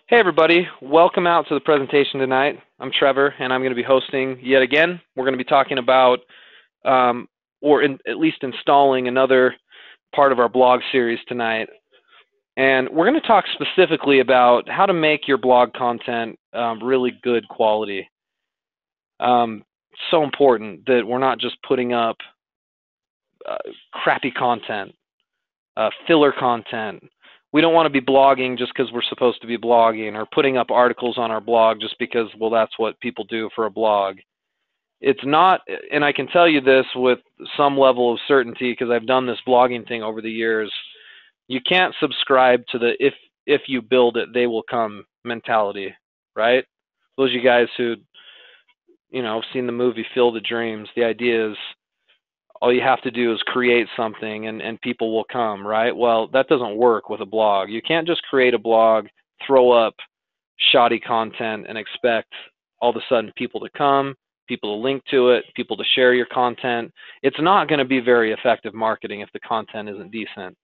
Hey everybody, welcome out to the presentation tonight. I'm Trevor and I'm going to be hosting yet again. We're going to be talking about, at least installing another part of our blog series tonight. And we're going to talk specifically about how to make your blog content really good quality. It's so important that we're not just putting up crappy content, filler content. We don't want to be blogging just because we're supposed to be blogging, or putting up articles on our blog just because, well, that's what people do for a blog. It's not, and I can tell you this with some level of certainty because I've done this blogging thing over the years. You can't subscribe to the if you build it, they will come mentality, right? Those of you guys who, have seen the movie Field of Dreams, the idea is all you have to do is create something and people will come, right? Well, that doesn't work with a blog. You can't just create a blog, throw up shoddy content and expect all of a sudden people to come, people to link to it, people to share your content. It's not going to be very effective marketing if the content isn't decent.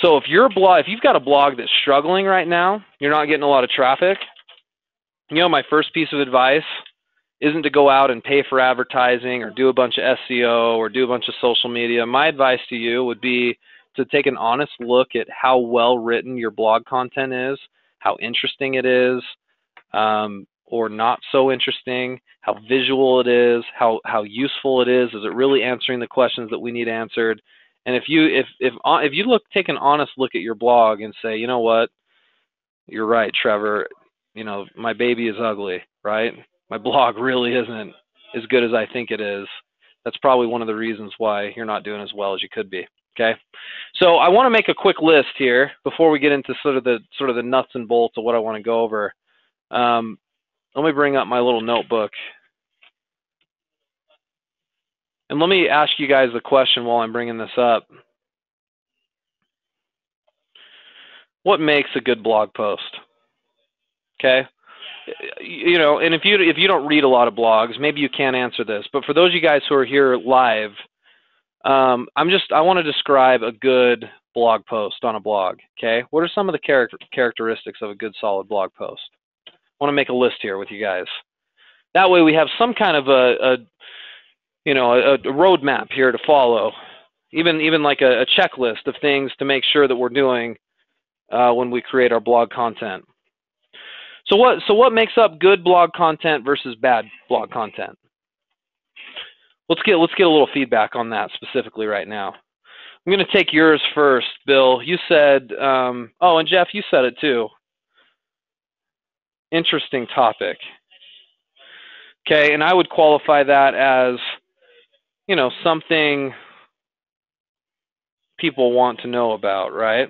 So if you've got a blog that's struggling right now, you're not getting a lot of traffic, my first piece of advice isn't to go out and pay for advertising or do a bunch of SEO or do a bunch of social media. My advice to you would be to take an honest look at how well written your blog content is, how interesting it is, or not so interesting, how visual it is, how useful it is it really answering the questions that we need answered? And if you take an honest look at your blog and say, you know what, you're right, Trevor, my baby is ugly, right? My blog really isn't as good as I think it is. That's probably one of the reasons why you're not doing as well as you could be. Okay, so I want to make a quick list here before we get into sort of the nuts and bolts of what I want to go over. Let me bring up my little notebook, and let me ask you guys a question while I'm bringing this up. What makes a good blog post? Okay. And if you don't read a lot of blogs, maybe you can't answer this. But for those of you guys who are here live, I want to describe a good blog post on a blog. Okay, what are some of the characteristics of a good, solid blog post? I want to make a list here with you guys. That way, we have some kind of a roadmap here to follow, even like a checklist of things to make sure that we're doing when we create our blog content. So what makes up good blog content versus bad blog content? Let's get a little feedback on that specifically right now. I'm going to take yours first, Bill. You said, and Jeff, you said it too. Interesting topic. Okay, and I would qualify that as, something people want to know about, right?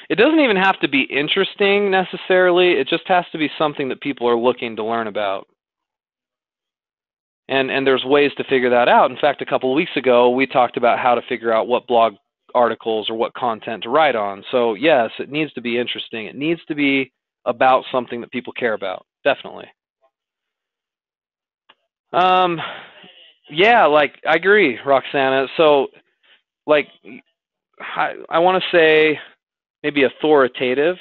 It doesn't even have to be interesting necessarily. It just has to be something that people are looking to learn about. And there's ways to figure that out. In fact, a couple of weeks ago, we talked about how to figure out what blog articles or what content to write on. So yes, it needs to be interesting. It needs to be about something that people care about, definitely. Yeah, I agree, Roxana. So, I want to say maybe authoritative.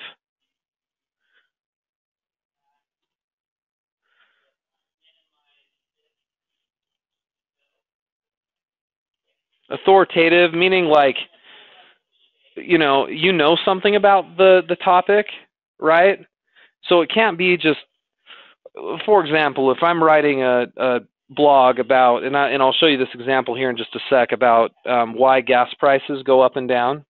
Authoritative meaning you know something about the topic, right? So it can't be just, for example, if I'm writing a blog about, and I'll show you this example here in just a sec, about why gas prices go up and down.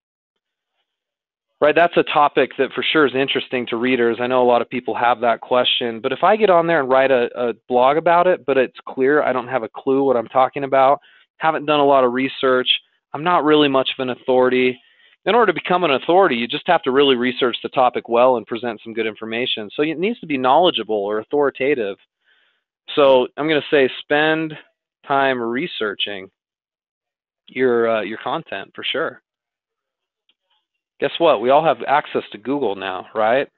Right, that's a topic that for sure is interesting to readers. I know a lot of people have that question, but if I get on there and write a blog about it, but it's clear I don't have a clue what I'm talking about, haven't done a lot of research, I'm not really much of an authority. In order to become an authority, you just have to really research the topic well and present some good information. So it needs to be knowledgeable or authoritative. So I'm going to say spend time researching your content for sure. Guess what? We all have access to Google now, right?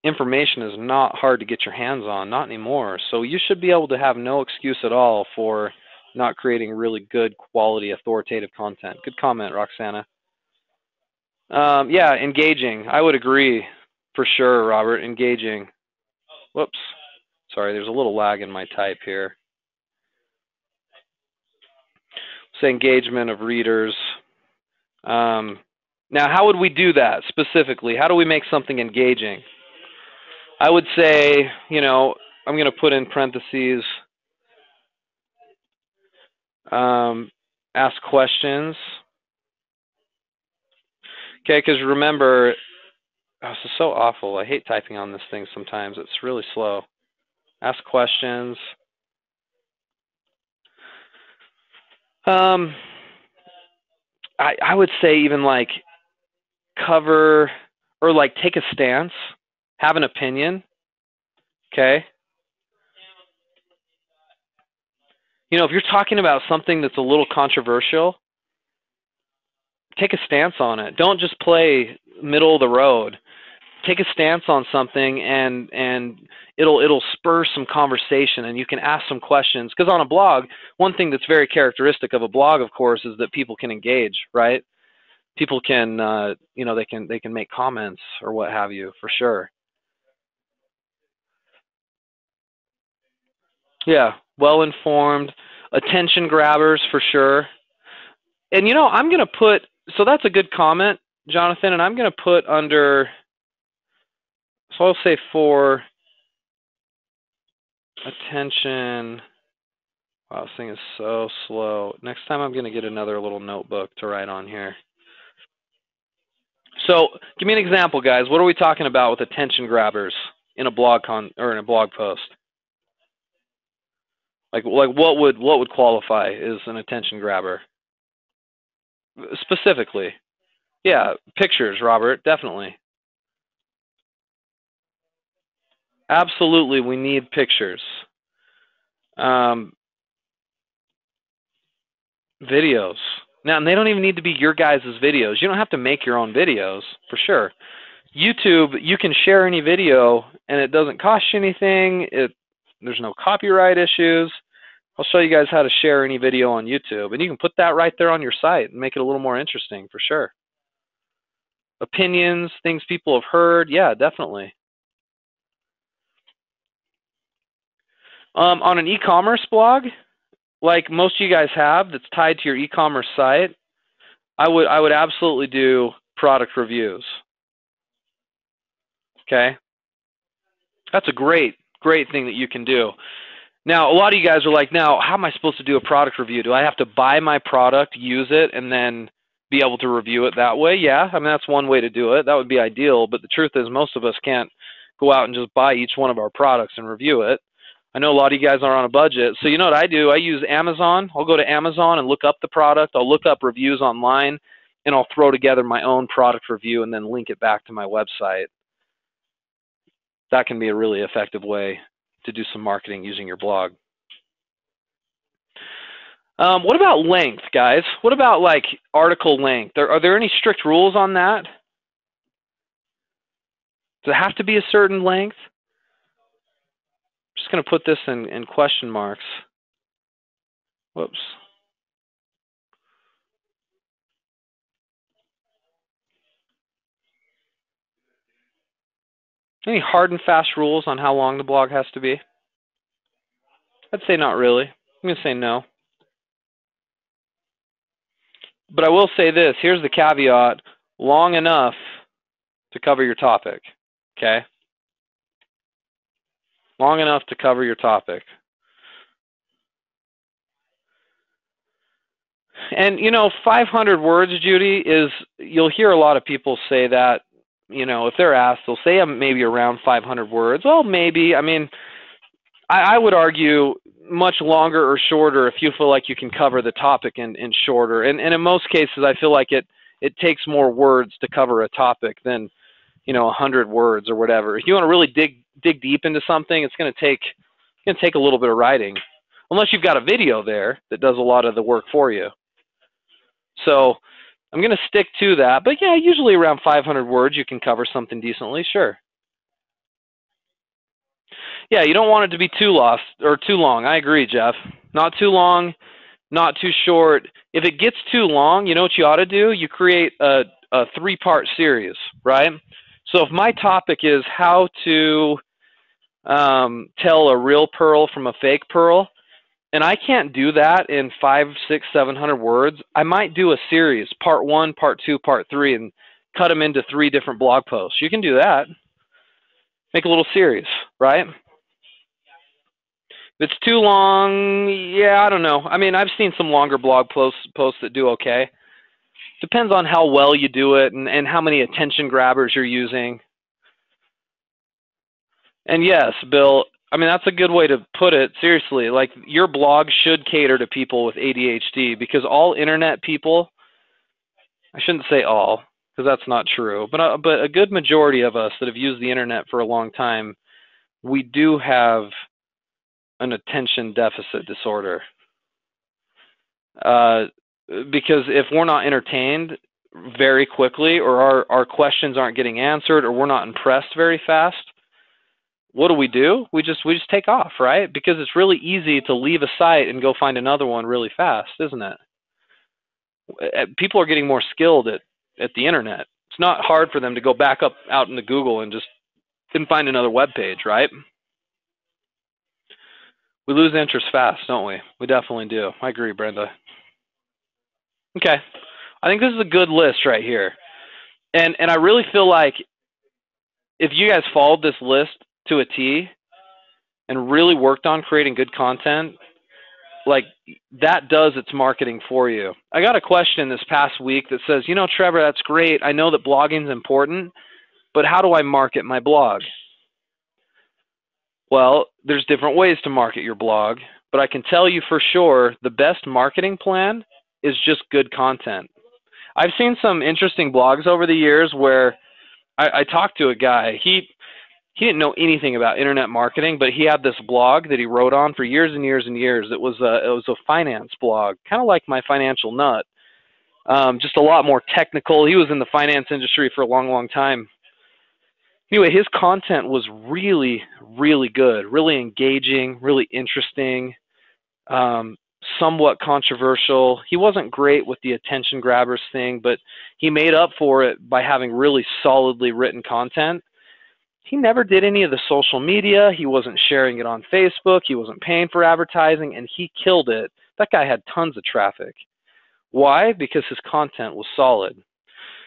Information is not hard to get your hands on, not anymore. So you should be able to have no excuse at all for not creating really good quality authoritative content. Good comment, Roxana. Yeah, engaging. I would agree for sure, Robert. Engaging. Whoops. Sorry, there's a little lag in my type here. Say engagement of readers. Now, how would we do that specifically? How do we make something engaging? I would say, you know, I'm going to put in parentheses, ask questions. Okay, because remember, oh, this is so awful. I hate typing on this thing sometimes. It's really slow. Ask questions. I would say even like cover or like take a stance, have an opinion. Okay. You know, if you're talking about something that's a little controversial, take a stance on it. Don't just play middle of the road. Take a stance on something, and it'll spur some conversation, and you can ask some questions. Because on a blog, one thing that's very characteristic of a blog, of course, is that people can engage, right? People can, you know, they can make comments or what have you, for sure. Yeah, well informed, attention grabbers for sure. And you know, I'm gonna put, so that's a good comment, Jonathan, and I'm gonna put under, so I'll say for attention. Wow, this thing is so slow. Next time I'm going to get another little notebook to write on here. So, give me an example, guys. What are we talking about with attention grabbers in a blog or in a blog post? Like what would qualify as an attention grabber? Specifically. Yeah, pictures, Robert, definitely. Absolutely, we need pictures. Videos. Now, and they don't even need to be your guys' videos. You don't have to make your own videos, for sure. YouTube, you can share any video, and it doesn't cost you anything. There's no copyright issues. I'll show you guys how to share any video on YouTube, and you can put that right there on your site and make it a little more interesting, for sure. Opinions, things people have heard, yeah, definitely. On an e-commerce blog, like most of you guys have, that's tied to your e-commerce site, I would absolutely do product reviews. Okay, that's a great thing that you can do. Now, a lot of you guys are like, now, how am I supposed to do a product review? Do I have to buy my product, use it, and then be able to review it that way? Yeah, I mean, that's one way to do it. That would be ideal, but the truth is most of us can't go out and just buy each one of our products and review it. I know a lot of you guys are on a budget, so you know what I do? I use Amazon. I'll go to Amazon and look up the product. I'll look up reviews online, and I'll throw together my own product review and then link it back to my website. That can be a really effective way to do some marketing using your blog. What about length, guys? What about like article length? Are there any strict rules on that? Does it have to be a certain length? I'm just going to put this in question marks. Whoops. Any hard and fast rules on how long the blog has to be? I'd say not really. I'm going to say no. But I will say this. Here's the caveat. Long enough to cover your topic. Okay? Long enough to cover your topic. And, you know, 500 words, Judy, is, you'll hear a lot of people say that, you know, if they're asked, they'll say maybe around 500 words. Well, maybe. I mean, I would argue much longer or shorter if you feel like you can cover the topic in shorter. And in most cases, I feel like it takes more words to cover a topic than, you know, 100 words or whatever. If you want to really dig deep into something, it's going to take a little bit of writing, unless you've got a video there that does a lot of the work for you. So I'm going to stick to that. But yeah, usually around 500 words, you can cover something decently, sure. Yeah, you don't want it to be too long. I agree, Jeff. Not too long, not too short. If it gets too long, you know what you ought to do? You create a a 3-part series, right? So if my topic is how to tell a real pearl from a fake pearl, and I can't do that in 500, 600, 700 words, I might do a series, part 1, part 2, part 3, and cut them into 3 different blog posts. You can do that. Make a little series, right? If it's too long, yeah, I don't know. I mean, I've seen some longer blog posts that do okay. Depends on how well you do it and how many attention grabbers you're using. And yes, Bill, I mean, that's a good way to put it. Seriously, like your blog should cater to people with ADHD, because all internet people, I shouldn't say all, because that's not true, but a good majority of us that have used the internet for a long time, we do have an attention deficit disorder. Because if we're not entertained very quickly, or our questions aren't getting answered, or we're not impressed very fast, what do? We just take off, right? Because it's really easy to leave a site and go find another one really fast, isn't it? People are getting more skilled at the internet. It's not hard for them to go back up out into Google and find another web page, right? We lose interest fast, don't we? We definitely do. I agree, Brenda. Okay. I think this is a good list right here. And I really feel like if you guys followed this list to a T and really worked on creating good content, like that does its marketing for you. I got a question this past week that says, you know, Trevor, that's great. I know that blogging is important, but how do I market my blog? Well, there's different ways to market your blog, but I can tell you for sure the best marketing plan is just good content. I've seen some interesting blogs over the years where I talked to a guy. He didn't know anything about internet marketing, but he had this blog that he wrote on for years and years and years. It was a finance blog, kind of like my Financial Nut, just a lot more technical. He was in the finance industry for a long, long time. Anyway, his content was really, really good, really engaging, really interesting, somewhat controversial. He wasn't great with the attention grabbers thing, but he made up for it by having really solidly written content. He never did any of the social media. He wasn't sharing it on Facebook. He wasn't paying for advertising, and he killed it. That guy had tons of traffic. Why? Because his content was solid.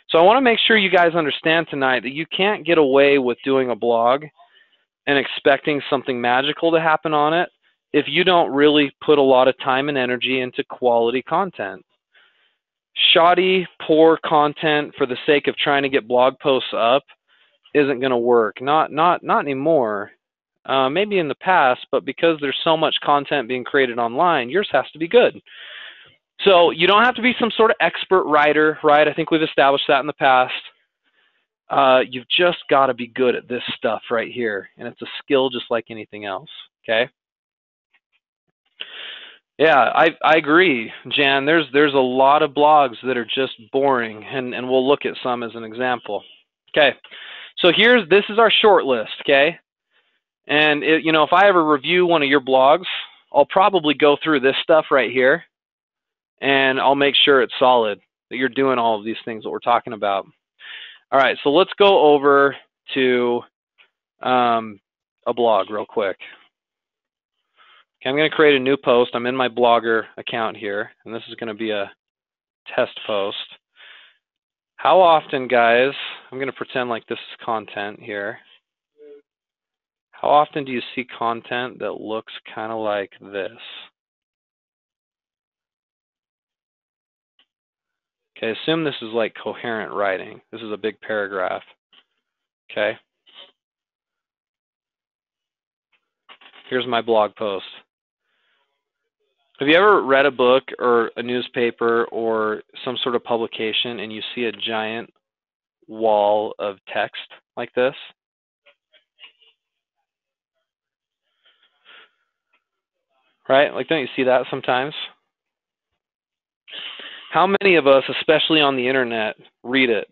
So I want to make sure you guys understand tonight that you can't get away with doing a blog and expecting something magical to happen on it if you don't really put a lot of time and energy into quality content. Shoddy, poor content for the sake of trying to get blog posts up isn't going to work. Not anymore. Maybe in the past, but because there's so much content being created online, yours has to be good. So you don't have to be some sort of expert writer, right? I think we've established that in the past. You've just got to be good at this stuff right here, and it's a skill just like anything else, okay? Yeah, I agree, Jan. There's a lot of blogs that are just boring, and we'll look at some as an example. Okay, so this is our short list, okay? And you know, if I ever review one of your blogs, I'll probably go through this stuff right here, and I'll make sure it's solid, that you're doing all of these things that we're talking about. All right, so let's go over to a blog real quick. Okay, I'm going to create a new post. I'm in my Blogger account here, and this is going to be a test post. How often, guys, I'm going to pretend like this is content here. How often do you see content that looks kind of like this? Okay, assume this is like coherent writing. This is a big paragraph. Okay. Here's my blog post. Have you ever read a book or a newspaper or some sort of publication and you see a giant wall of text like this? Right? Like, don't you see that sometimes? How many of us, especially on the internet, read it?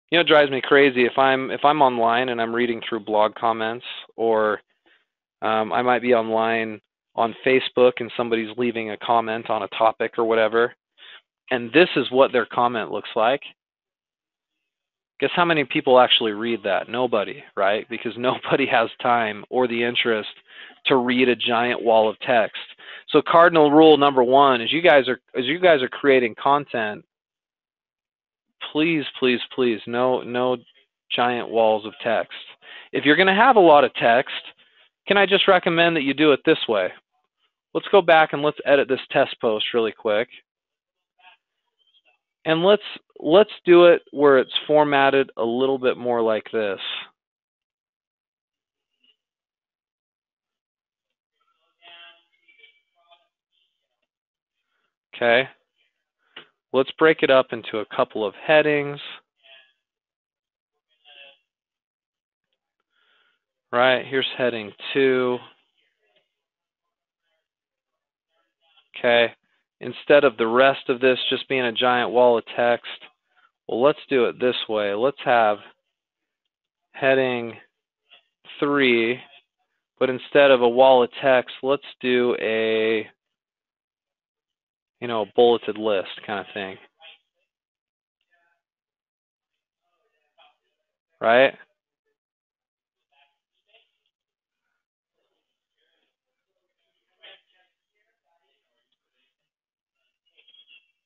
You know, it drives me crazy if I'm online and I'm reading through blog comments, or I might be online on Facebook and somebody's leaving a comment on a topic or whatever, and this is what their comment looks like. Guess how many people actually read that? Nobody, right? Because nobody has time or the interest to read a giant wall of text. So cardinal rule number one is you guys are creating content, please, please, please, no giant walls of text. If you're going to have a lot of text, can I just recommend that you do it this way? Let's go back and let's edit this test post really quick. And let's do it where it's formatted a little bit more like this. Okay. Let's break it up into a couple of headings. Right, here's heading 2. Okay. Instead of the rest of this just being a giant wall of text, well, let's do it this way. Let's have heading 3, but instead of a wall of text, let's do a, bulleted list kind of thing. Right?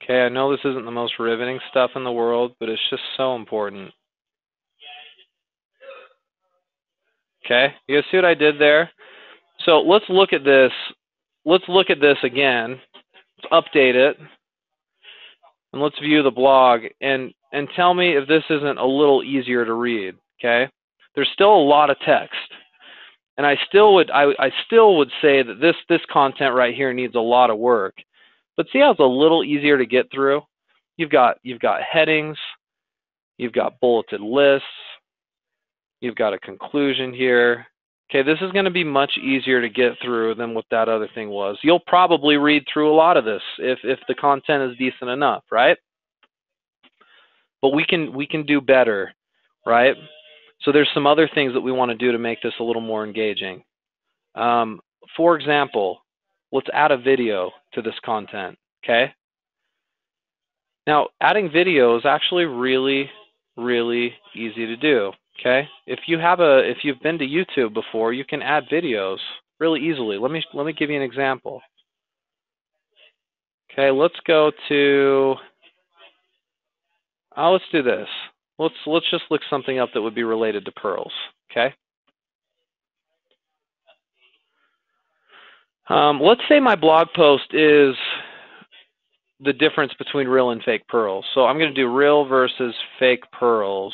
Okay, I know this isn't the most riveting stuff in the world, but it's just so important. Okay, you guys see what I did there? So let's look at this. Let's look at this again. Let's update it. And let's view the blog and tell me if this isn't a little easier to read, okay? There's still a lot of text. And I still would say that this content right here needs a lot of work. But see how it's a little easier to get through? You've got headings, you've got bulleted lists, you've got a conclusion here. Okay, this is going to be much easier to get through than what that other thing was. You'll probably read through a lot of this if the content is decent enough, right? But we can do better, right? So there's some other things that we want to do to make this a little more engaging. For example, let's add a video to this content, okay? Now, adding video is actually really, really easy to do, okay? If you've been to YouTube before, you can add videos really easily. Let me give you an example. Okay, let's go to, let's do this. Let's just look something up that would be related to pearls, okay? Let's say my blog post is the difference between real and fake pearls. So I'm going to do real versus fake pearls.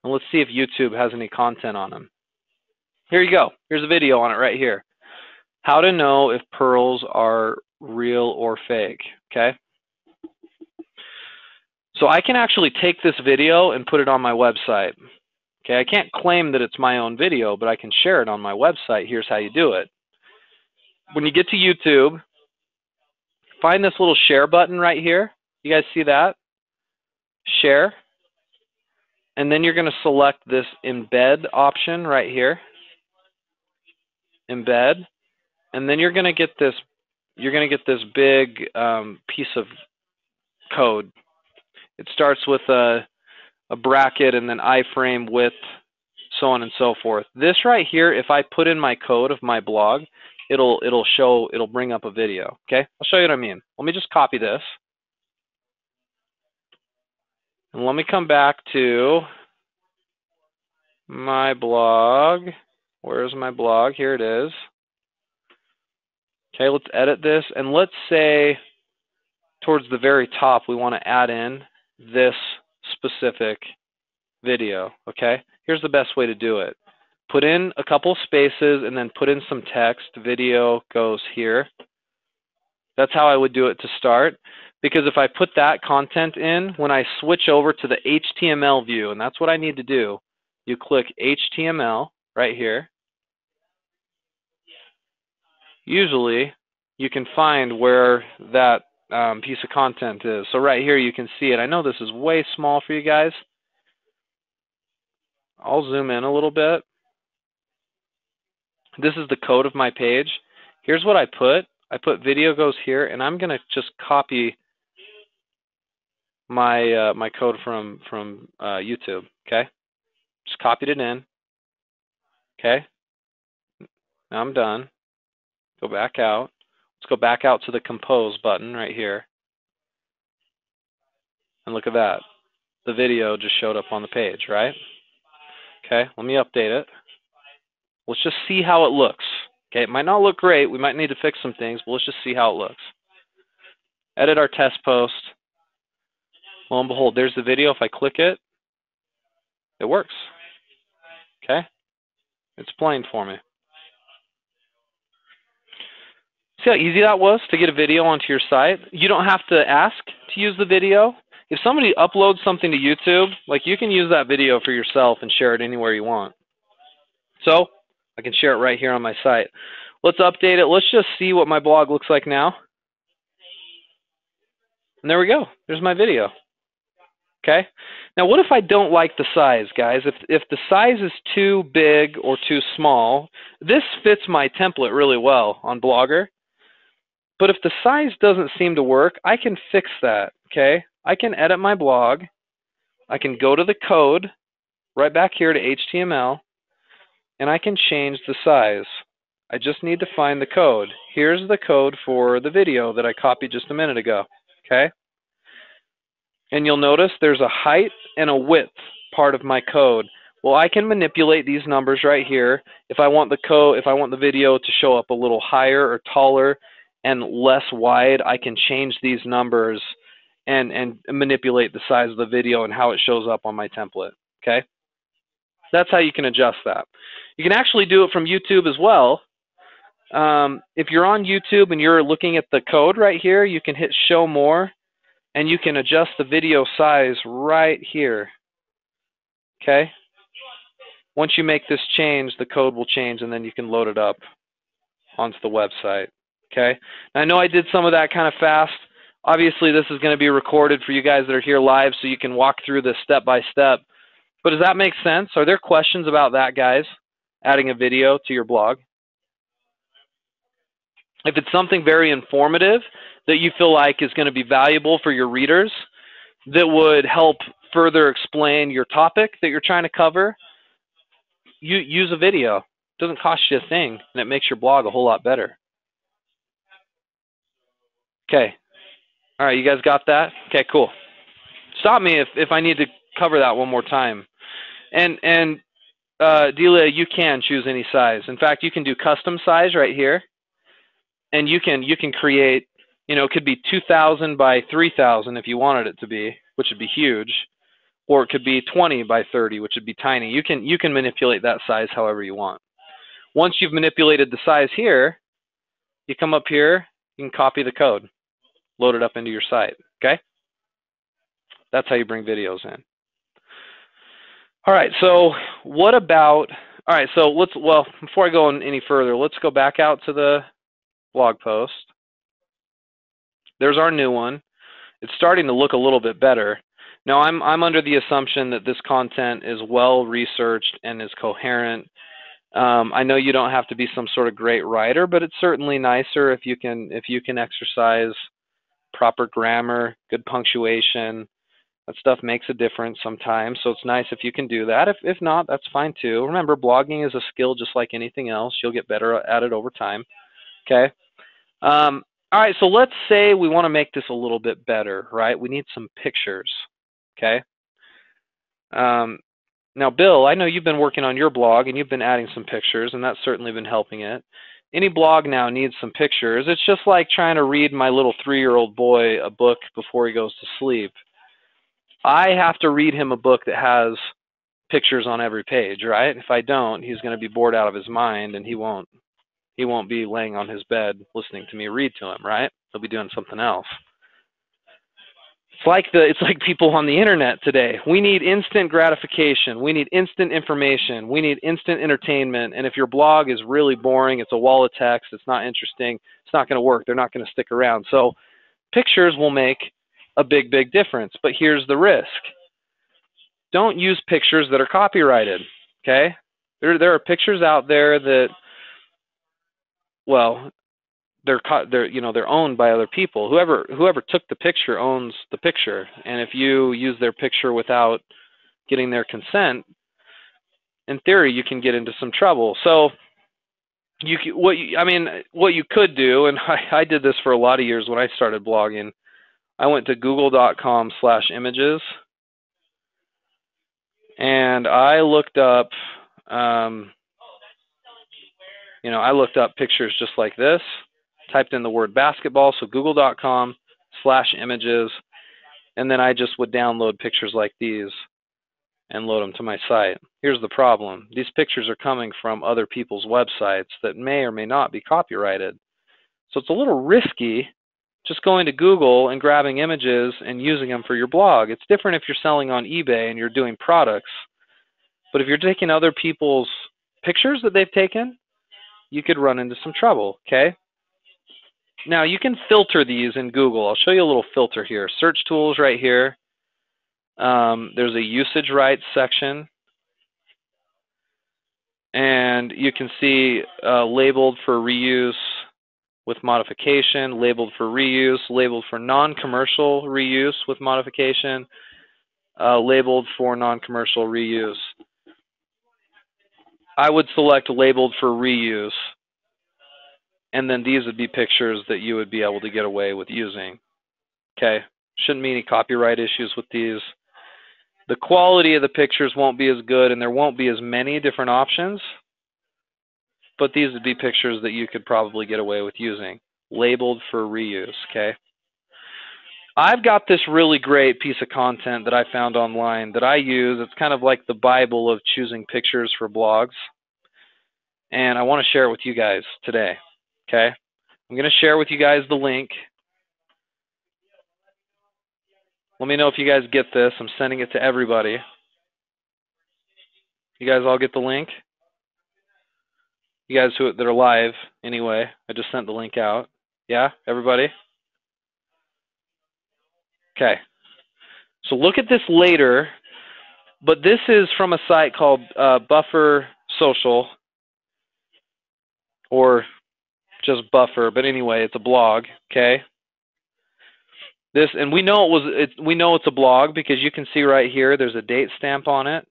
And let's see if YouTube has any content on them. Here you go. Here's a video on it right here. How to know if pearls are real or fake, okay? So I can actually take this video and put it on my website. Okay, I can't claim that it's my own video, but I can share it on my website. Here's how you do it. When you get to YouTube, find this little share button right here. You guys see that? Share. And then you're going to select this embed option right here. Embed. And then you're going to get this big piece of code. It starts with a bracket and then iframe width, so on and so forth. This right here, if I put in my code of my blog, it'll bring up a video. Okay, I'll show you what I mean. Let me just copy this, and let me come back to my blog. Where's my blog? Here it is. Okay, let's edit this, and let's say towards the very top we want to add in this specific video. Okay, here's the best way to do it. Put in a couple spaces and then put in some text. Video goes here. That's how I would do it to start, because if I put that content in, when I switch over to the HTML view, and that's what I need to do, you click HTML right here. Usually you can find where that piece of content is. So right here you can see it. I know this is way small for you guys. I'll zoom in a little bit. This is the code of my page. Here's what I put. I put video goes here, and I'm going to just copy my code from YouTube. Okay, just copied it in. Okay, now I'm done. Go back out. Let's go back out to the compose button right here, and look at that. The video just showed up on the page, right? Okay, let me update it. Let's just see how it looks. Okay, it might not look great. We might need to fix some things, but let's just see how it looks. Edit our test post. Lo and behold, there's the video. If I click it, it works. Okay, it's playing for me. See how easy that was to get a video onto your site? You don't have to ask to use the video. If somebody uploads something to YouTube, like, you can use that video for yourself and share it anywhere you want. So I can share it right here on my site. Let's update it. Let's just see what my blog looks like now. And there we go. There's my video. Okay. Now, what if I don't like the size, guys? If the size is too big or too small, this fits my template really well on Blogger. But if the size doesn't seem to work, I can fix that. Okay. I can edit my blog. I can go to the code right back here to HTML, and I can change the size. I just need to find the code. Here's the code for the video that I copied just a minute ago. Okay. And you'll notice there's a height and a width part of my code. Well, I can manipulate these numbers right here. If I want the video to show up a little higher or taller and less wide, I can change these numbers and manipulate the size of the video and how it shows up on my template. Okay? That's how you can adjust that. You can actually do it from YouTube as well. If you're on YouTube and you're looking at the code right here, you can hit Show More, and you can adjust the video size right here. Okay? Once you make this change, the code will change, and then you can load it up onto the website. Okay? Now, I know I did some of that kind of fast. Obviously, this is going to be recorded for you guys that are here live, so you can walk through this step by step. But does that make sense? Are there questions about that, guys? Adding a video to your blog? If it's something very informative that you feel like is going to be valuable for your readers, that would help further explain your topic that you're trying to cover, you use a video. It doesn't cost you a thing, and it makes your blog a whole lot better. Okay. All right, you guys got that? Okay, cool. Stop me if I need to cover that one more time. And Delia, you can choose any size. In fact, you can do custom size right here, and you can create, it could be 2,000 by 3,000 if you wanted it to be, which would be huge, or it could be 20 by 30, which would be tiny. You can manipulate that size however you want. Once you've manipulated the size here, you come up here, you can copy the code, load it up into your site. Okay? That's how you bring videos in. All right, so what about, all right, so before I go any further, let's go back out to the blog post. There's our new one. It's starting to look a little bit better. Now, I'm under the assumption that this content is well researched and is coherent. I know you don't have to be some sort of great writer, but it's certainly nicer if you can exercise proper grammar, good punctuation. That stuff makes a difference sometimes, so it's nice if you can do that. If not, that's fine too. Remember, blogging is a skill just like anything else. You'll get better at it over time. Okay? All right, so let's say we want to make this a little bit better, right? We need some pictures. Okay? Now, Bill, I know you've been working on your blog, and you've been adding some pictures, and that's certainly been helping it. Any blog now needs some pictures. It's just like trying to read my little 3-year-old boy a book before he goes to sleep. I have to read him a book that has pictures on every page, right? If I don't, he's going to be bored out of his mind, and he won't be laying on his bed listening to me read to him, right? He'll be doing something else. It's like people on the internet today. We need instant gratification. We need instant information. We need instant entertainment. And if your blog is really boring, it's a wall of text, it's not interesting, it's not going to work. They're not going to stick around. So pictures will make a big, big difference. But here's the risk. Don't use pictures that are copyrighted, okay? There are pictures out there that, well, they're owned by other people. Whoever took the picture owns the picture, and if you use their picture without getting their consent, in theory, you can get into some trouble. So what you could do, and I did this for a lot of years when I started blogging. I went to google.com/images, and I looked up, I looked up pictures just like this, typed in the word basketball, so google.com/images, and then I just would download pictures like these and load them to my site. Here's the problem. These pictures are coming from other people's websites that may or may not be copyrighted. So it's a little risky just going to Google and grabbing images and using them for your blog. It's different if you're selling on eBay and you're doing products. But if you're taking other people's pictures that they've taken, you could run into some trouble, okay? Now, you can filter these in Google. I'll show you a little filter here. Search tools right here. There's a usage rights section. And you can see labeled for reuse with modification, labeled for reuse, labeled for non-commercial reuse with modification, labeled for non-commercial reuse. I would select labeled for reuse, and then these would be pictures that you would be able to get away with using. Okay, shouldn't be any copyright issues with these. The quality of the pictures won't be as good, and there won't be as many different options, but these would be pictures that you could probably get away with using, labeled for reuse, okay? I've got this really great piece of content that I found online that I use. It's kind of like the Bible of choosing pictures for blogs, and I want to share it with you guys today, okay? I'm going to share with you guys the link. Let me know if you guys get this. I'm sending it to everybody. You guys all get the link? You guys that are live, anyway, I just sent the link out. Yeah, everybody? Okay. So look at this later, but this is from a site called Buffer Social, or just Buffer, but anyway, it's a blog, okay? And we know it's a blog because you can see right here there's a date stamp on it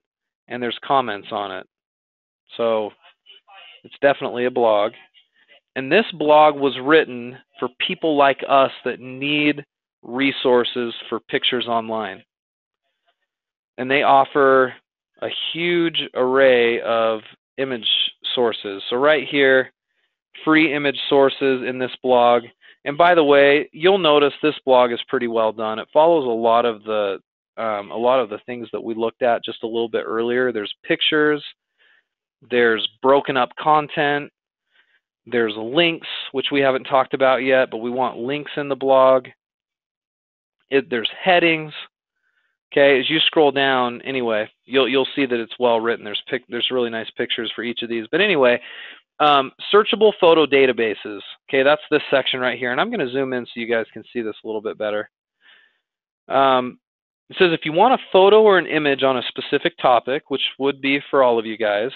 and there's comments on it. So it's definitely a blog. And this blog was written for people like us that need resources for pictures online. And they offer a huge array of image sources. So right here, free image sources in this blog. And by the way, you'll notice this blog is pretty well done. It follows a lot of the things that we looked at just a little bit earlier. There's pictures, there's broken up content, there's links, which we haven't talked about yet, but we want links in the blog. There's headings. Okay, as you scroll down, anyway, you'll see that it's well written. There's really nice pictures for each of these. But anyway, searchable photo databases. Okay, that's this section right here, and I'm going to zoom in so you guys can see this a little bit better. It says if you want a photo or an image on a specific topic, which would be for all of you guys,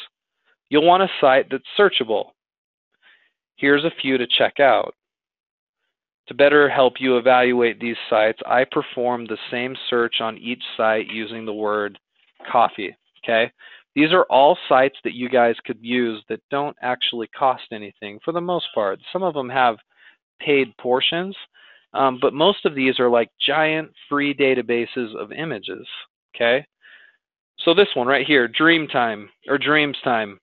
you'll want a site that's searchable. Here's a few to check out. To better help you evaluate these sites, I performed the same search on each site using the word coffee, okay? These are all sites that you guys could use that don't actually cost anything for the most part. Some of them have paid portions, but most of these are like giant free databases of images, okay? So this one right here, Dreamtime, or Dreams Time,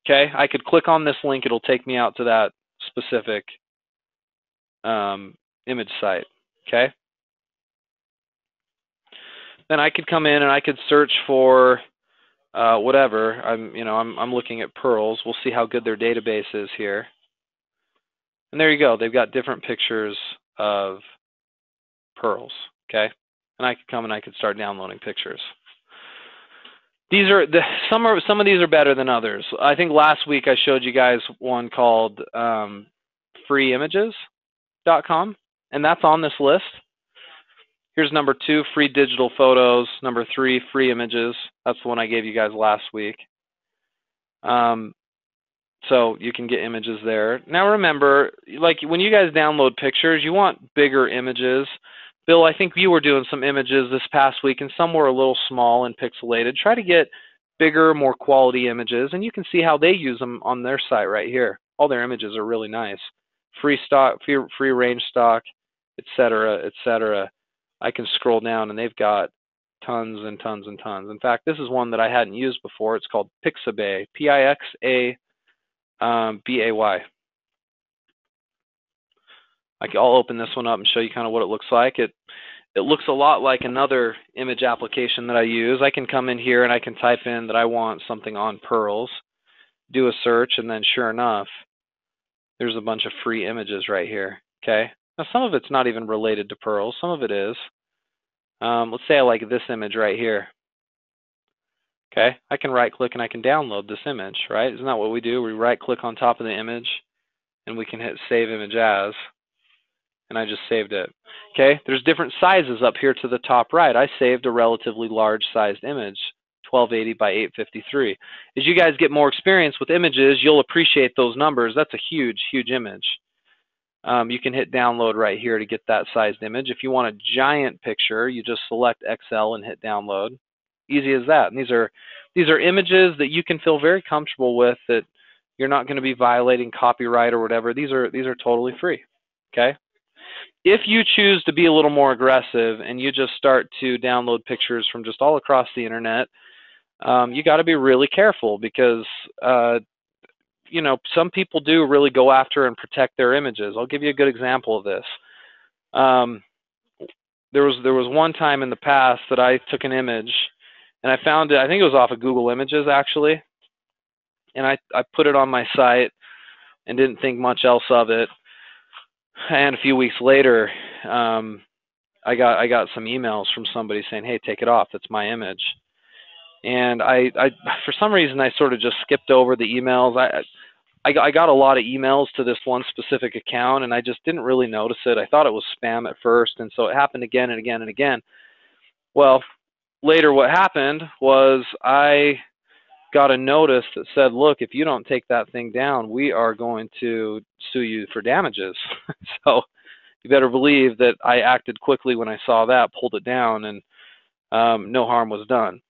okay? I could click on this link, it'll take me out to that specific image site, okay? Then I could come in and I could search for whatever. I'm looking at pearls. We'll see how good their database is here. And there you go. They've got different pictures of pearls, okay? And I could come and I could start downloading pictures. These are some of these are better than others. I think last week I showed you guys one called freeimages.com, and that's on this list. Here's number 2, free digital photos. Number 3, free images. That's the one I gave you guys last week. So you can get images there. Now remember, like when you guys download pictures, you want bigger images. Bill, I think you were doing some images this past week, and some were a little small and pixelated. Try to get bigger, more quality images, and you can see how they use them on their site right here. All their images are really nice. Free stock, free range stock, etc., etc. I can scroll down, and they've got tons and tons and tons. In fact, this is one that I hadn't used before. It's called Pixabay, P-I-X-A BAY. I'll open this one up and show you kind of what it looks like. It looks a lot like another image application that I use. I can come in here and I can type in that I want something on pearls, do a search, and then sure enough, there's a bunch of free images right here. Okay. Now some of it's not even related to pearls. Some of it is. Let's say I like this image right here. Okay. I can right click and I can download this image, right? Isn't that what we do? We right click on top of the image and we can hit save image as, and I just saved it. Okay, there's different sizes up here to the top right. I saved a relatively large sized image, 1280 by 853. As you guys get more experience with images, you'll appreciate those numbers. That's a huge, huge image. You can hit download right here to get that sized image. If you want a giant picture, you just select XL and hit download. Easy as that. And these are images that you can feel very comfortable with, that you're not going to be violating copyright or whatever. These are totally free. Okay. If you choose to be a little more aggressive and you just start to download pictures from just all across the internet, you got to be really careful, because you know, some people do really go after and protect their images. I'll give you a good example of this. There was one time in the past that I took an image and I found it. I think it was off of Google Images actually, and I put it on my site and didn't think much else of it. And a few weeks later, I got some emails from somebody saying, "Hey, take it off. That's my image." And I for some reason I sort of just skipped over the emails. I got a lot of emails to this one specific account, and I just didn't really notice it. I thought it was spam at first, and so it happened again and again and again. Well, later what happened was I got a notice that said, "Look, if you don't take that thing down, we are going to sue you for damages." So you better believe that I acted quickly when I saw that, pulled it down, and no harm was done.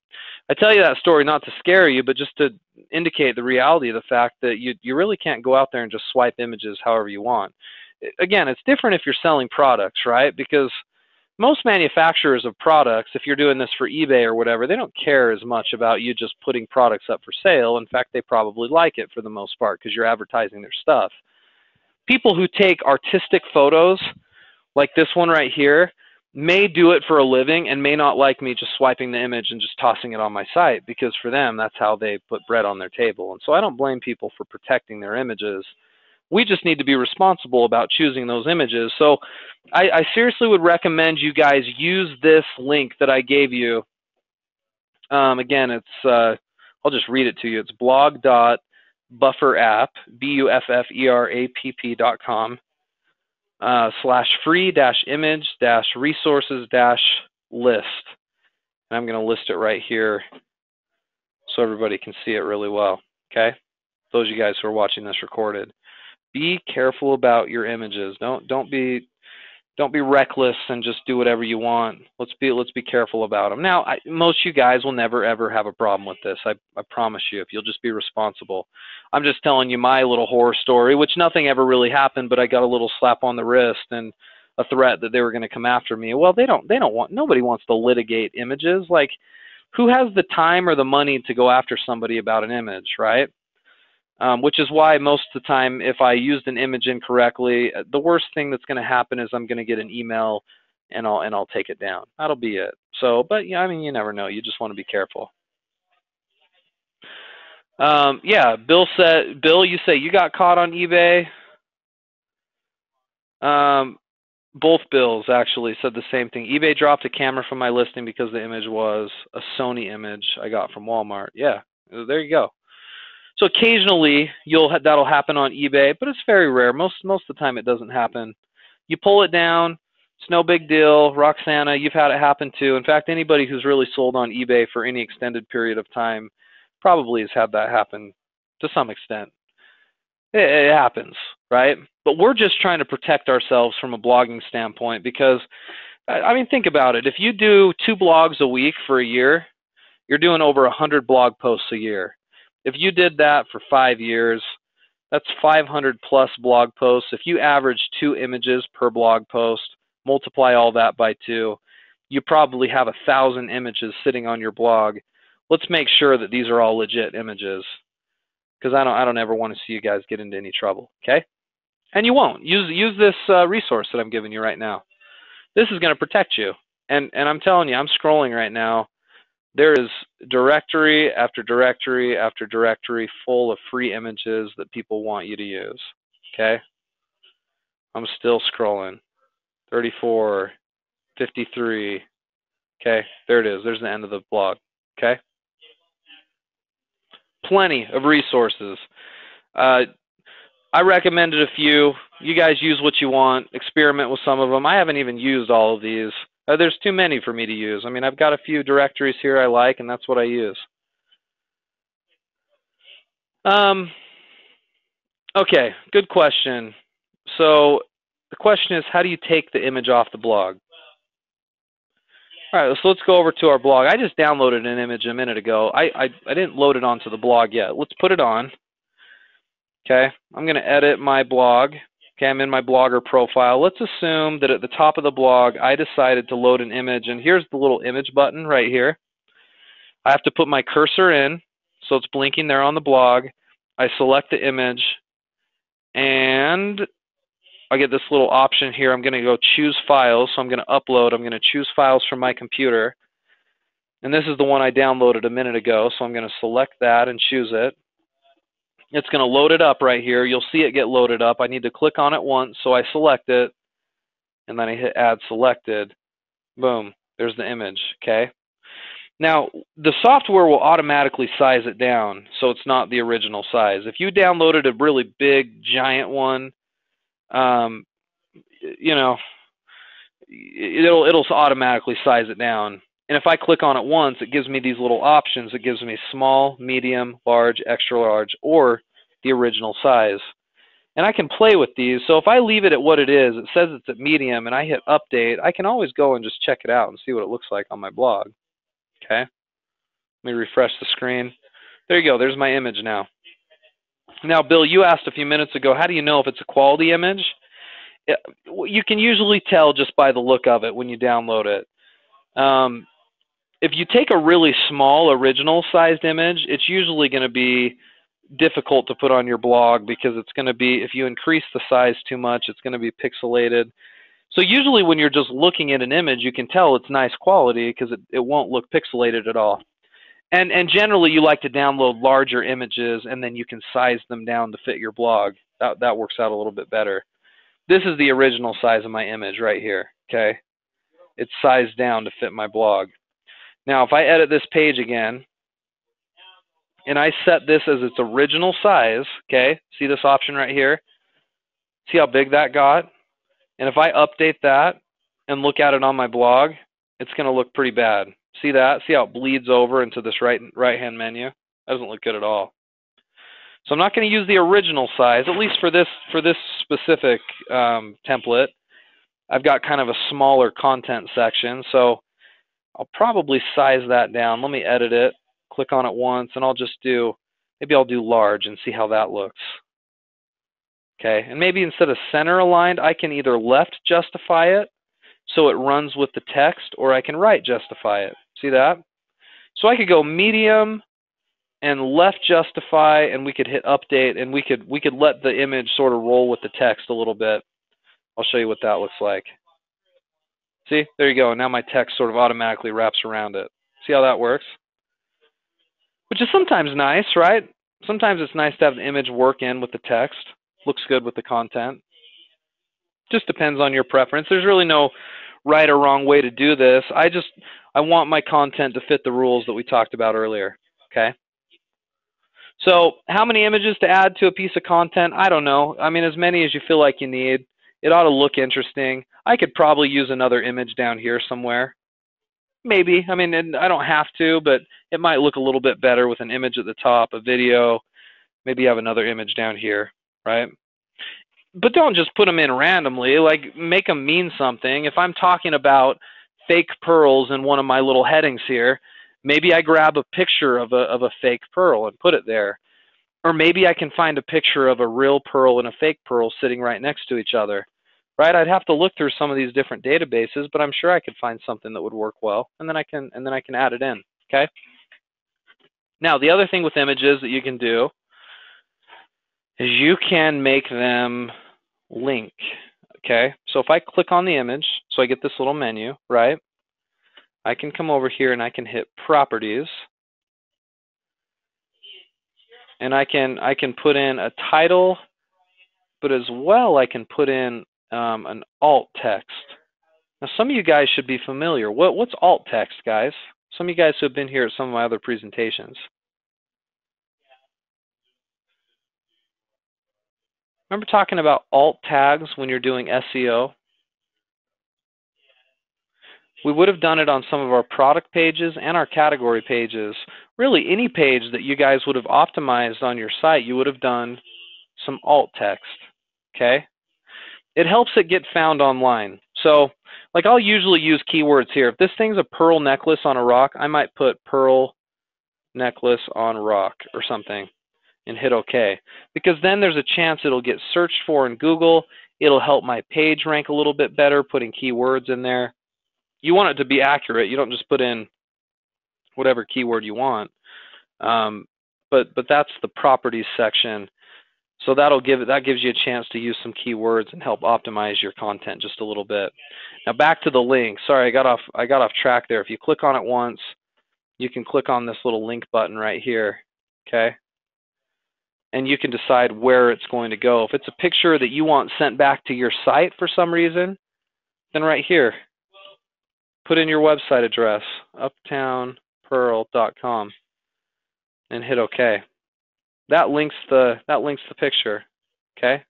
I tell you that story not to scare you, but just to indicate the reality of the fact that you really can't go out there and just swipe images however you want. Again, it's different if you're selling products, right? Because most manufacturers of products, if you're doing this for eBay or whatever, they don't care as much about you just putting products up for sale. In fact, they probably like it for the most part because you're advertising their stuff. People who take artistic photos, like this one right here, may do it for a living and may not like me just swiping the image and just tossing it on my site, because for them, that's how they put bread on their table. And so I don't blame people for protecting their images. We just need to be responsible about choosing those images. So I seriously would recommend you guys use this link that I gave you. Again, it's I'll just read it to you. It's blog.bufferapp, BUFFERAPP.com /free-image-resources-list. And I'm going to list it right here so everybody can see it really well. Okay? Those of you guys who are watching this recorded. Be careful about your images. Don't be reckless and just do whatever you want. Let's be careful about them. Now, most of you guys will never ever have a problem with this. I promise you, if you'll just be responsible. I'm just telling you my little horror story, which nothing ever really happened, but I got a little slap on the wrist and a threat that they were going to come after me. Well, nobody wants to litigate images. Like, who has the time or the money to go after somebody about an image, right? Which is why most of the time, if I used an image incorrectly, the worst thing that's going to happen is I'm going to get an email and I'll take it down. That'll be it. So, but yeah, I mean, you never know. You just want to be careful. Yeah, Bill, you say you got caught on eBay. Both Bills actually said the same thing. eBay dropped a camera from my listing because the image was a Sony image I got from Walmart. Yeah, there you go. So occasionally that'll happen on eBay, but it's very rare. Most of the time it doesn't happen. You pull it down, it's no big deal. Roxana, you've had it happen too. In fact, anybody who's really sold on eBay for any extended period of time probably has had that happen to some extent. It happens, right? But we're just trying to protect ourselves from a blogging standpoint because, I mean, think about it. If you do 2 blogs a week for a year, you're doing over 100 blog posts a year. If you did that for 5 years, that's 500 plus blog posts. If you average 2 images per blog post, multiply all that by 2, you probably have 1,000 images sitting on your blog. Let's make sure that these are all legit images, because I don't ever want to see you guys get into any trouble, okay? And you won't. Use this resource that I'm giving you right now. This is going to protect you. And I'm telling you, I'm scrolling right now. There is directory after directory after directory full of free images that people want you to use, okay? I'm still scrolling. 34, 53, okay? There it is. There's the end of the blog, okay? Plenty of resources. I recommended a few. You guys use what you want. Experiment with some of them. I haven't even used all of these. There's too many for me to use. I mean, I've got a few directories here I like, and that's what I use. Okay, good question. So the question is, how do you take the image off the blog? All right, so let's go over to our blog. I just downloaded an image a minute ago. I didn't load it onto the blog yet. Let's put it on. Okay, I'm going to edit my blog. Okay, I'm in my blogger profile. Let's assume that at the top of the blog, I decided to load an image, and here's the little image button right here. I have to put my cursor in, so it's blinking there on the blog. I select the image, and I get this little option here. I'm going to go choose files, so I'm going to upload. I'm going to choose files from my computer, and this is the one I downloaded a minute ago, so I'm going to select that and choose it. It's going to load it up right here. You'll see it get loaded up. I need to click on it once, so I select it, and then I hit Add Selected. Boom, there's the image, okay? Now, the software will automatically size it down, so it's not the original size. If you downloaded a really big, giant one, you know, it'll automatically size it down. And if I click on it once, it gives me these little options. It gives me small, medium, large, extra large, or the original size. And I can play with these. So if I leave it at what it is, it says it's at medium, and I hit update, I can always go and just check it out and see what it looks like on my blog. Okay? Let me refresh the screen. There you go. There's my image now. Now, Bill, you asked a few minutes ago, how do you know if it's a quality image? You can usually tell just by the look of it when you download it. If you take a really small original sized image, it's usually going to be difficult to put on your blog because it's going to be, if you increase the size too much, it's going to be pixelated. So usually when you're just looking at an image, you can tell it's nice quality because it won't look pixelated at all. And generally you like to download larger images and then you can size them down to fit your blog. That works out a little bit better. This is the original size of my image right here, okay? It's sized down to fit my blog. Now, if I edit this page again, and I set this as its original size, okay, see this option right here? See how big that got? And if I update that and look at it on my blog, it's going to look pretty bad. See that? See how it bleeds over into this right-hand menu? That doesn't look good at all. So I'm not going to use the original size, at least for this specific template. I've got kind of a smaller content section, so I'll probably size that down. Let me edit it, click on it once, and I'll just do, maybe I'll do large and see how that looks. Okay, and maybe instead of center aligned, I can either left justify it so it runs with the text, or I can right justify it. See that? So I could go medium and left justify, and we could hit update, and we could let the image sort of roll with the text a little bit. I'll show you what that looks like. See, there you go. Now my text sort of automatically wraps around it. See how that works? Which is sometimes nice, right? Sometimes it's nice to have the image work in with the text. Looks good with the content. Just depends on your preference. There's really no right or wrong way to do this. I want my content to fit the rules that we talked about earlier. Okay? So how many images to add to a piece of content? I don't know. I mean, as many as you feel like you need. It ought to look interesting. I could probably use another image down here somewhere. Maybe. I mean, I don't have to, but it might look a little bit better with an image at the top, a video. Maybe you have another image down here. right? But don't just put them in randomly. Like, make them mean something. If I'm talking about fake pearls in one of my little headings here, maybe I grab a picture of a fake pearl and put it there. Or maybe I can find a picture of a real pearl and a fake pearl sitting right next to each other, right? I'd have to look through some of these different databases, but I'm sure I could find something that would work well, and then I can add it in. Okay. Now, the other thing with images that you can do is you can make them link. Okay, so if I click on the image, so I get this little menu, right? I can come over here and I can hit properties, and I can put in a title, but as well I can put in an alt text. Now, some of you guys should be familiar. What's alt text, guys? Some of you guys who have been here at some of my other presentations. Remember talking about alt tags when you're doing SEO? We would have done it on some of our product pages and our category pages. Really, any page that you guys would have optimized on your site, you would have done some alt text, okay? It helps it get found online. So, like, I'll usually use keywords here. If this thing's a pearl necklace on a rock, I might put pearl necklace on rock or something and hit OK. Because then there's a chance it'll get searched for in Google. It'll help my page rank a little bit better, putting keywords in there. You want it to be accurate. You don't just put in whatever keyword you want. But that's the properties section. So that gives you a chance to use some keywords and help optimize your content just a little bit. Now back to the link. Sorry, I got off track there. If you click on it once, you can click on this little link button right here, okay? And you can decide where it's going to go. If it's a picture that you want sent back to your site for some reason, then right here, put in your website address, uptownpearl.com, and hit OK. That links the picture, okay?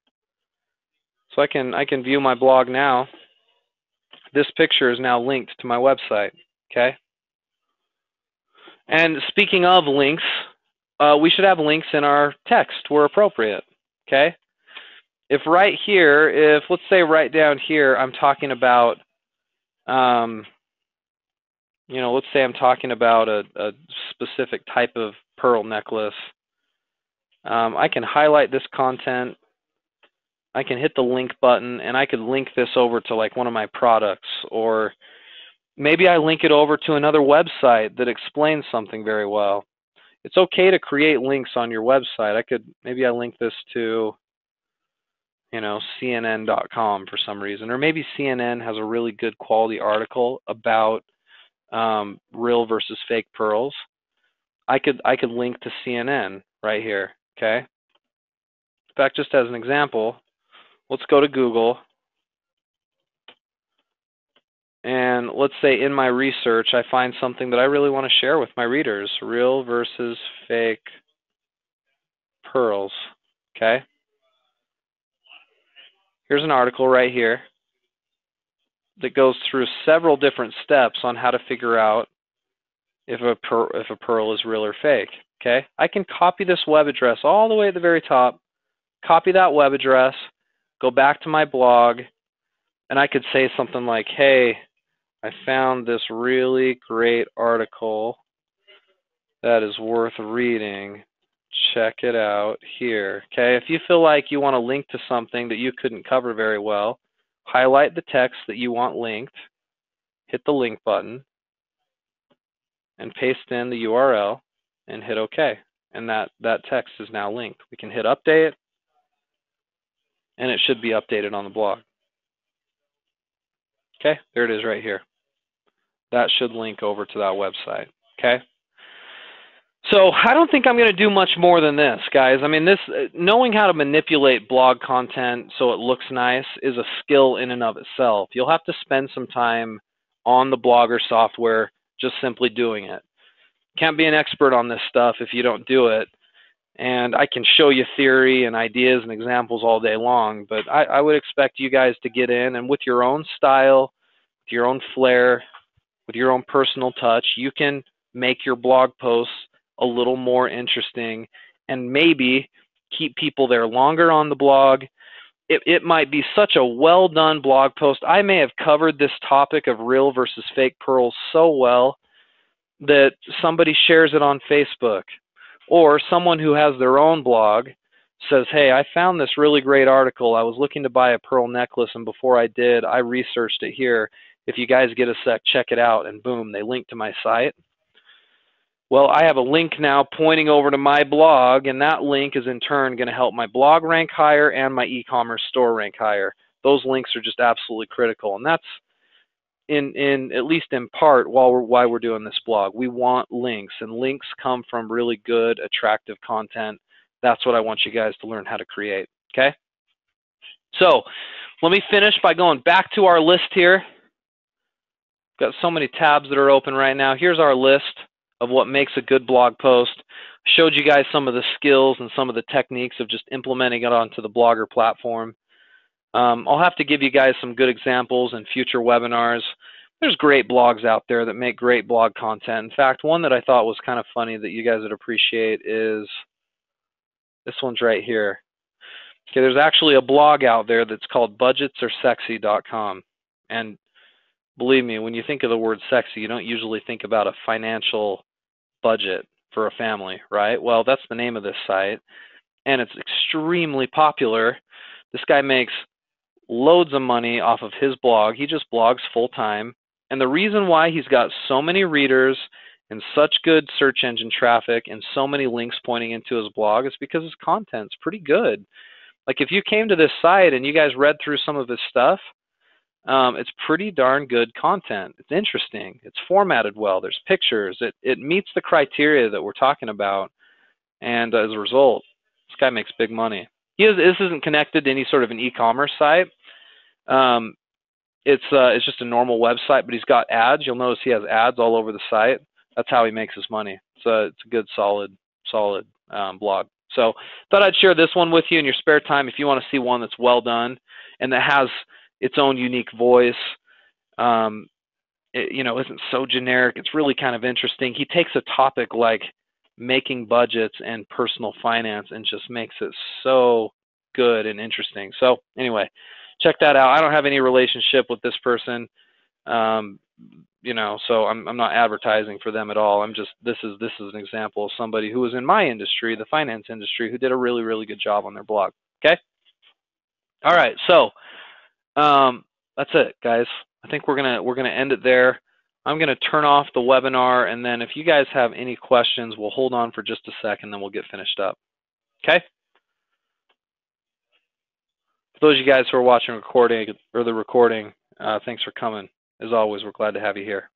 So I can view my blog now. This picture is now linked to my website, okay? And speaking of links, we should have links in our text where appropriate, okay? If right here, let's say right down here, I'm talking about, let's say I'm talking about a specific type of pearl necklace. I can highlight this content. I can hit the link button, and I could link this over to like one of my products, or maybe I link it over to another website that explains something very well. It's okay to create links on your website. Maybe I link this to, CNN.com for some reason, or maybe CNN has a really good quality article about real versus fake pearls. I could link to CNN right here, okay? In fact, just as an example, let's go to Google, and let's say in my research I find something that I really want to share with my readers, real versus fake pearls, okay? Here's an article right here that goes through several different steps on how to figure out if a pearl is real or fake, okay? I can copy this web address all the way at the very top, copy that web address, go back to my blog, and I could say something like, hey, I found this really great article that is worth reading. Check it out here. Okay, if you feel like you want to link to something that you couldn't cover very well, highlight the text that you want linked, hit the link button, and paste in the URL and hit OK. And that text is now linked. We can hit update, and it should be updated on the blog. Okay, there it is right here. That should link over to that website, okay? So I don't think I'm going to do much more than this, guys. I mean, knowing how to manipulate blog content so it looks nice is a skill in and of itself. You'll have to spend some time on the Blogger software just simply doing it. Can't be an expert on this stuff if you don't do it. And I can show you theory and ideas and examples all day long, but I would expect you guys to get in and with your own style, with your own flair, with your own personal touch, you can make your blog posts a little more interesting and maybe keep people there longer on the blog. It might be such a well-done blog post. I may have covered this topic of real versus fake pearls so well that somebody shares it on Facebook, or someone who has their own blog says, hey, I found this really great article. I was looking to buy a pearl necklace, and before I did, I researched it here. If you guys get a sec, check it out. And boom, they link to my site. Well, I have a link now pointing over to my blog, and that link is in turn going to help my blog rank higher and my e-commerce store rank higher. Those links are just absolutely critical, and that's in at least in part why we're doing this blog. We want links, and links come from really good, attractive content. That's what I want you guys to learn how to create, okay? So let me finish by going back to our list here. Got so many tabs that are open right now. Here's our list of what makes a good blog post. Showed you guys some of the skills and some of the techniques of just implementing it onto the Blogger platform. I'll have to give you guys some good examples in future webinars. There's great blogs out there that make great blog content. In fact, one that I thought was kind of funny that you guys would appreciate is this one's right here. Okay, there's actually a blog out there that's called budgetsaresexy.com. And believe me, when you think of the word sexy, you don't usually think about a financial budget for a family, right? Well, that's the name of this site, and it's extremely popular. This guy makes loads of money off of his blog. He just blogs full-time, and the reason why he's got so many readers and such good search engine traffic and so many links pointing into his blog is because his content's pretty good. Like, if you came to this site and you guys read through some of his stuff, it's pretty darn good content. It's interesting. It's formatted well. There's pictures. It meets the criteria that we're talking about, and as a result, this guy makes big money. This isn't connected to any sort of an e-commerce site. It's just a normal website, but he's got ads. You'll notice he has ads all over the site. That's how he makes his money. It's a good, solid blog. So thought I'd share this one with you in your spare time if you want to see one that's well done and that has its own unique voice. Isn't so generic. It's really kind of interesting. He takes a topic like making budgets and personal finance and just makes it so good and interesting. So anyway, check that out. I don't have any relationship with this person, so I'm not advertising for them at all. This is an example of somebody who was in my industry, the finance industry, who did a really, really good job on their blog. Okay. All right. So that's it, guys. I think we're gonna end it there. I'm gonna turn off the webinar, and then if you guys have any questions, we'll hold on for just a second, then we'll get finished up. Okay. For those of you guys who are watching the recording, thanks for coming. As always, we're glad to have you here.